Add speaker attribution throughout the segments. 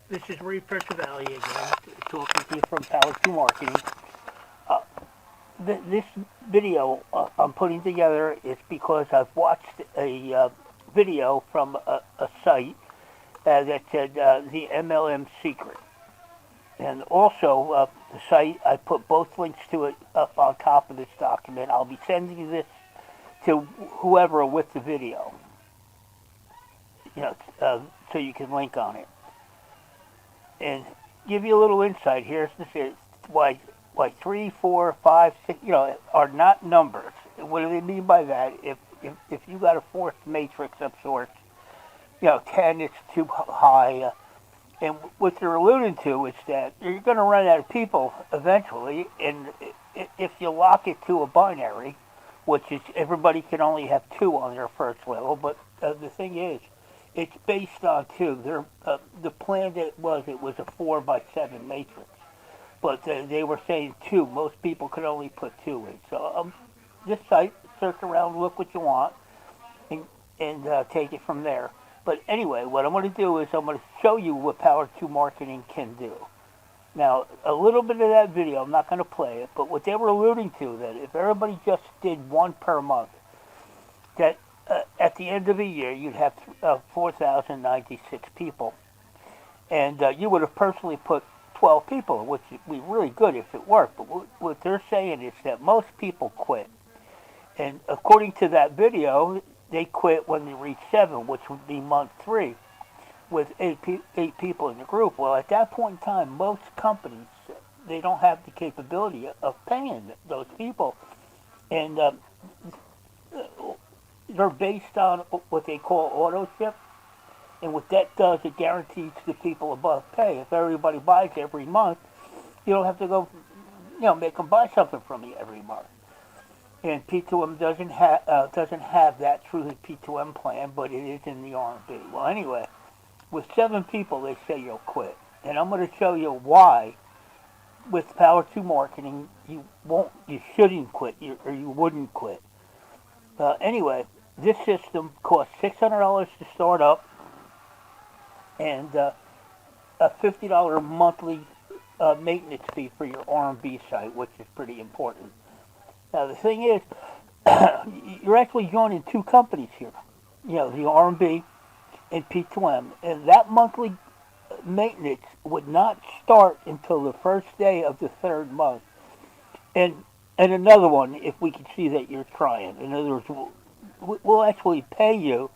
Speaker 1: This is Ray Percivali again, talking to you from Power2 Marketing. Uh, this video I'm putting together is because I've watched a video from a site that said the MLM secret. And also, the site, I put both links to it up on top of this document. I'll be sending this to whoever with the video, so you can link on it. And give you a little insight. Here's this: why 3, 4, 5, 6, are not numbers. What do they mean by that? If you got a fourth matrix of sorts, 10 is too high. And what they're alluding to is that you're going to run out of people eventually, and if you lock it to a binary, which is everybody can only have two on their first level, but the thing is, it's based on two. The plan that it was a 4x7 matrix, but they were saying two. Most people could only put two in. So this site, search around, look what you want, and take it from there. But anyway, what I'm going to do is I'm going to show you what Power2 Marketing can do. Now, a little bit of that video, I'm not going to play it, but what they were alluding to, that if everybody just did one per month, that at the end of the year, you'd have 4,096 people. And you would have personally put 12 people, which would be really good if it worked. But what they're saying is that most people quit. And according to that video, they quit when they reach 7, which would be month 3, with 8 people in the group. Well, at that point in time, most companies, they don't have the capability of paying those people. And they're based on what they call auto ship. And what that does, it guarantees the people above pay. If everybody buys every month, you don't have to go, make them buy something from you every month. And P2M doesn't have that through the P2M plan, but it is in the R&B. Well, anyway, with 7 people, they say you'll quit. And I'm going to show you why, with Power2 Marketing, you shouldn't quit, or you wouldn't quit. Anyway, this system costs $600 to start up, and a $50 monthly maintenance fee for your R&B site, which is pretty important. Now, the thing is, you're actually joining 2 companies here, the R&B and P2M, and that monthly maintenance would not start until the first day of the 3rd month. And another one, if we can see that you're trying. In other words, we'll actually pay you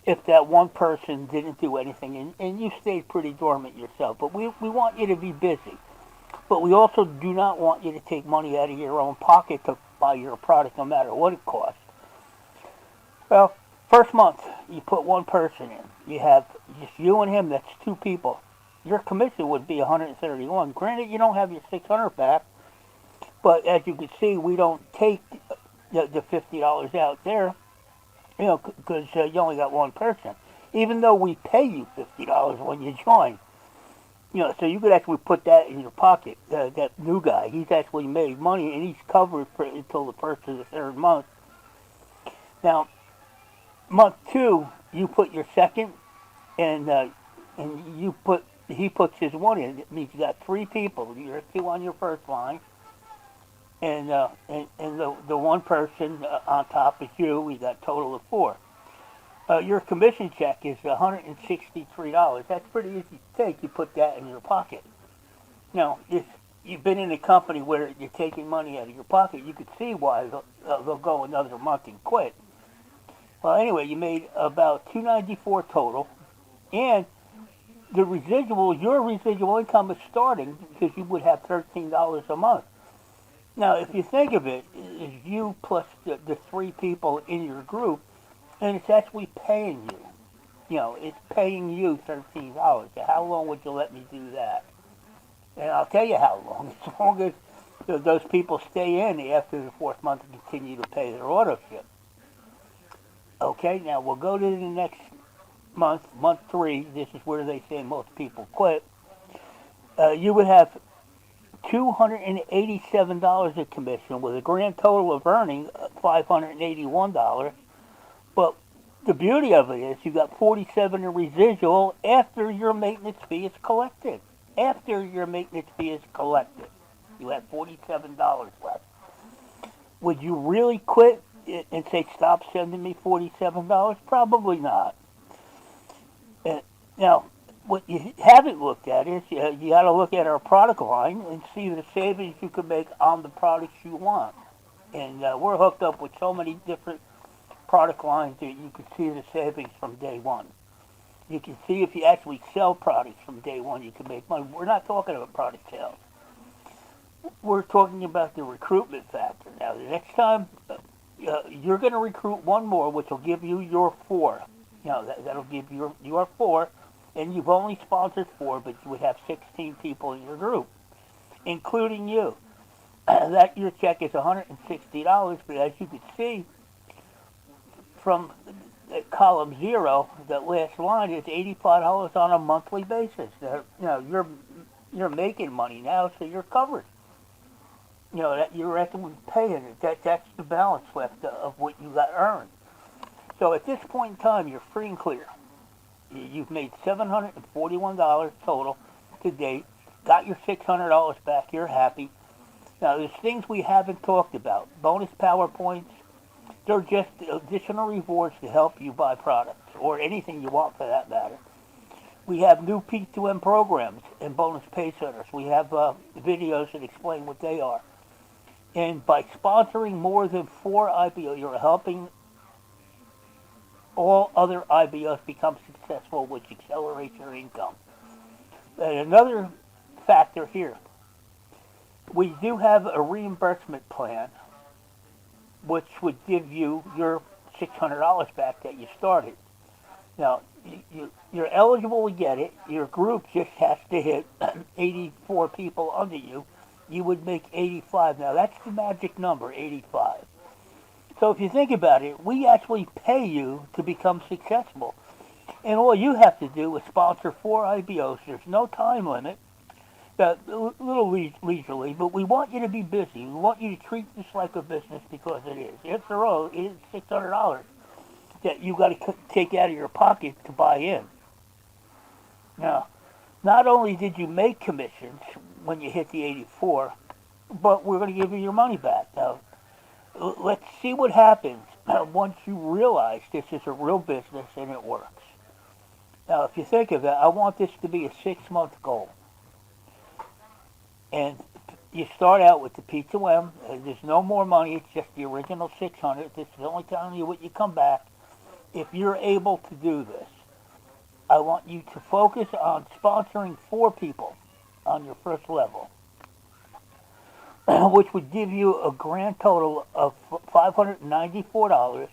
Speaker 1: if that one person didn't do anything, and you stayed pretty dormant yourself. But we want you to be busy. But we also do not want you to take money out of your own pocket to buy your product, no matter what it costs. Well, first month, you put one person in. You have just you and him, that's 2 people. Your commission would be $131. Granted, you don't have your $600 back, but as you can see, we don't take the $50 out there, because you only got one person. Even though we pay you $50 when you join, so you could actually put that in your pocket. That new guy, he's actually made money, and he's covered for until the first or the 3rd month. Now, month 2, you put your second, and he puts his one in. It means you got 3 people. You're 2 on your first line, and the one person on top is you. We got a total of 4. Your commission check is $163. That's pretty easy to take. You put that in your pocket. Now, if you've been in a company where you're taking money out of your pocket, you could see why they'll go another month and quit. Well, anyway, you made about $294 total, and your residual income is starting because you would have $13 a month. Now, if you think of it, it's you plus the 3 people in your group, and it's actually paying you. It's paying you $13. So how long would you let me do that? And I'll tell you how long. As long as those people stay in after the 4th month and continue to pay their auto ship. Okay, now we'll go to the next month, month 3. This is where they say most people quit. You would have $287 of commission with a grand total of earning $581. But The beauty of it is you got 47 in residual after your maintenance fee is collected. After your maintenance fee is collected, you have $47 left. Would you really quit and say, stop sending me $47? Probably not. Uh, Now, what you haven't looked at is you got to look at our product line and see the savings you can make on the products you want. And we're hooked up with so many different product lines that you can see the savings from day one. You can see if you actually sell products from day one, you can make money. We're not talking about product sales. We're talking about the recruitment factor. Now, the next time you're going to recruit one more, which will give you your four. That'll give you your four, and you've only sponsored four, but you would have 16 people in your group, including you. That your check is $160, but as you can see from column 0, that last line is $85 on a monthly basis. You're making money now, so you're covered. That you're actually paying it. That's the balance left of what you got earned. So at this point in time, you're free and clear. You've made $741 total to date. Got your $600 back. You're happy. Now, there's things we haven't talked about. Bonus PowerPoints. They're just additional rewards to help you buy products or anything you want for that matter. We have new P2M programs and bonus pay centers. We have videos that explain what they are. And by sponsoring more than 4 IBOs, you're helping all other IBOs become successful, which accelerates your income. And another factor here, we do have a reimbursement plan, which would give you your $600 back that you started. Now, you're eligible to get it. Your group just has to hit 84 people under you. You would make 85. Now, that's the magic number, 85. So if you think about it, we actually pay you to become successful. And all you have to do is sponsor 4 IBOs. There's no time limit. A little leisurely, but we want you to be busy. We want you to treat this like a business because it is. After all, it is $600 that you got to take out of your pocket to buy in. Now, not only did you make commissions when you hit the 84, but we're going to give you your money back. Now, let's see what happens once you realize this is a real business and it works. Now, if you think of it, I want this to be a 6-month goal. And you start out with the P2M. There's no more money. It's just the original $600. This is only telling you what you come back. If you're able to do this, I want you to focus on sponsoring 4 people on your first level, which would give you a grand total of $594.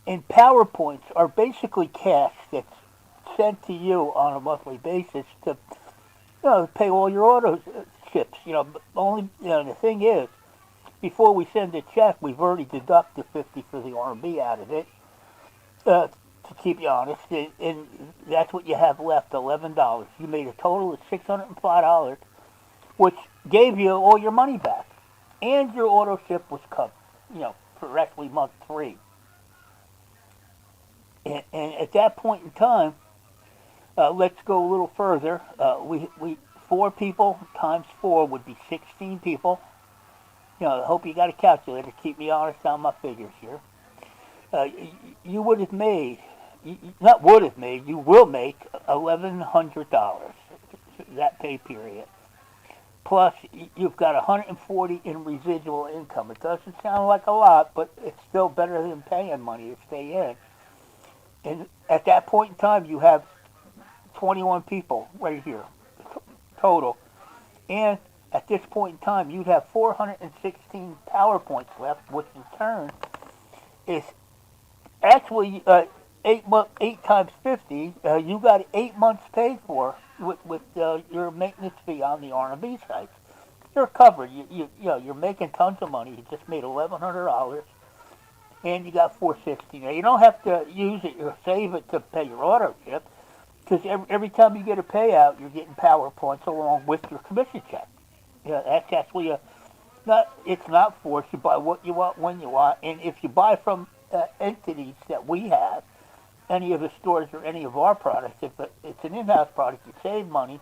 Speaker 1: And PowerPoints are basically cash that's sent to you on a monthly basis to pay all your auto ships. The thing is, before we send a check, we've already deducted 50 for the RMB out of it, to keep you honest, and that's what you have left, $11. You made a total of $605, which gave you all your money back, and your auto ship was covered, for actually month 3. And at that point in time, let's go a little further. We 4 people times 4 would be 16 people. I hope you got a calculator to keep me honest on my figures here. You would have made, not would have made, you will make $1,100 that pay period. Plus, you've got 140 in residual income. It doesn't sound like a lot, but it's still better than paying money to stay in. And at that point in time, you have 21 people right here, total. And at this point in time, you'd have 416 PowerPoints left, which in turn is actually 8 times 50. You got 8 months paid for with your maintenance fee on the R&B sites. You're covered. You're making tons of money. You just made $1,100. And you got 460. Now, you don't have to use it or save it to pay your auto ship, because every time you get a payout, you're getting PowerPoints along with your commission check. That's actually it's not forced. You buy what you want when you want, and if you buy from entities that we have, any of the stores or any of our products. If it's an in-house product, you save money.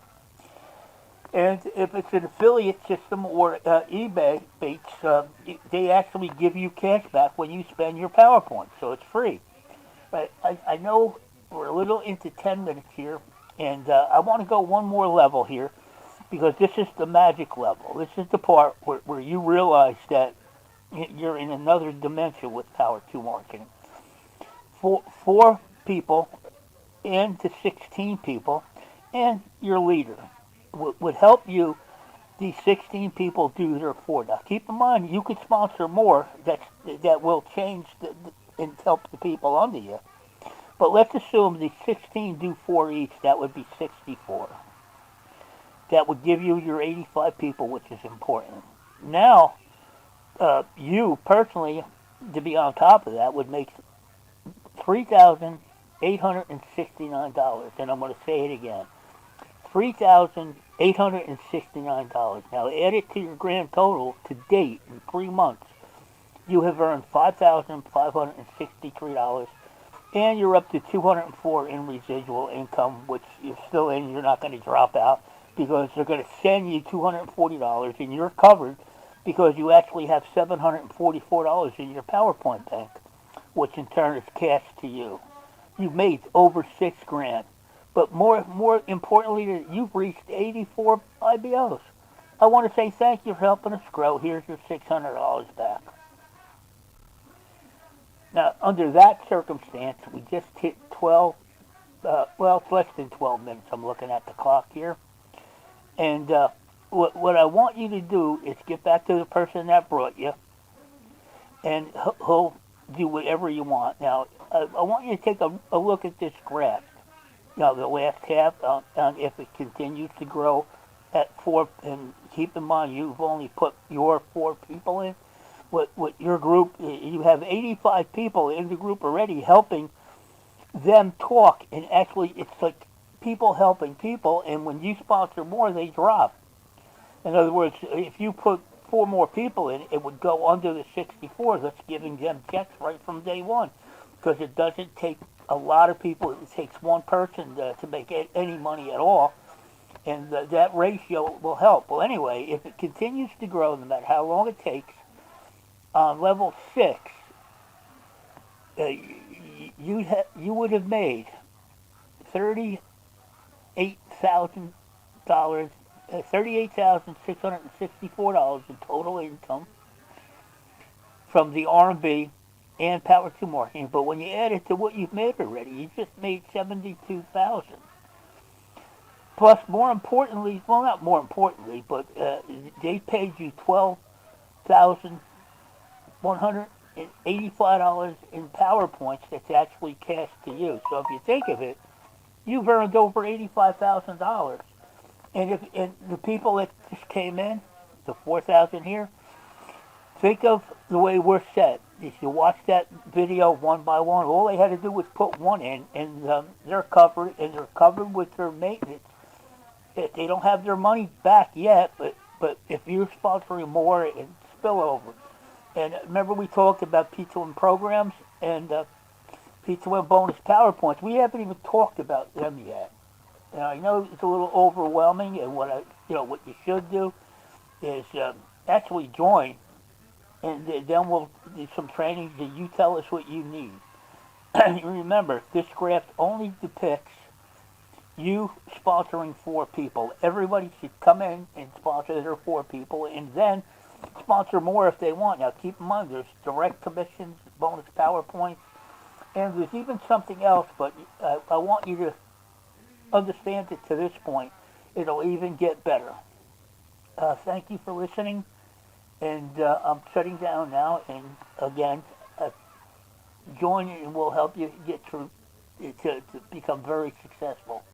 Speaker 1: And if it's an affiliate system or eBay based, they actually give you cash back when you spend your PowerPoint, so it's free. But I know we're a little into 10 minutes here, and I want to go one more level here because this is the magic level. This is the part where you realize that you're in another dimension with Power 2 marketing. Four people and to 16 people and your leader would help you. These 16 people do their 4. Now keep in mind you could sponsor more that will change and help the people under you. But let's assume the 16 do 4 each. That would be 64. That would give you your 85 people, which is important. Now, you personally, to be on top of that, would make $3,869. And I'm going to say it again. $3,869. Now add it to your grand total to date in 3 months. You have earned $5,563, and you're up to $204 in residual income, which you're still in. You're not going to drop out because they're going to send you $240, and you're covered because you actually have $744 in your PowerPoint bank, which in turn is cash to you. You've made over $6,000. But more importantly, you've reached 84 IBOs. I want to say thank you for helping us grow. Here's your $600 back. Now, under that circumstance, we just hit 12, well, it's less than 12 minutes. I'm looking at the clock here. And what I want you to do is get back to the person that brought you, and he'll do whatever you want. Now, I want you to take a look at this graph. Now, the last half, if it continues to grow at 4, and keep in mind you've only put your 4 people in. With your group, you have 85 people in the group already helping them talk, and actually it's like people helping people, and when you sponsor more, they drop. In other words, if you put 4 more people in, it would go under the 64. That's giving them checks right from day one, because it doesn't take a lot of people. It takes one person to make any money at all, and that ratio will help. Well, anyway, if it continues to grow, no matter how long it takes, on level 6, you would have made $38,664 in total income from the R&B and Power 2 marketing. But when you add it to what you've made already, you just made $72,000. Plus, more importantly, well, not more importantly, but they paid you $12,185 in PowerPoints that's actually cash to you. So if you think of it, you've earned over $85,000. And the people that just came in, the 4,000 here, think of the way we're set. If you watch that video one by one, all they had to do was put one in, and they're covered, and they're covered with their maintenance. They don't have their money back yet, but if you're sponsoring more, it's spillover. And remember we talked about P2M programs and P2M bonus PowerPoints. We haven't even talked about them yet. And I know it's a little overwhelming, and what you should do is actually join, and then we'll do some training that you tell us what you need. Remember, this graph only depicts you sponsoring 4 people. Everybody should come in and sponsor their 4 people, and then sponsor more if they want. Now, keep in mind, there's direct commissions, bonus PowerPoints, and there's even something else, but I want you to understand it to this point. It'll even get better. Thank you for listening, and I'm shutting down now, and again, join and we'll help you get through to become very successful.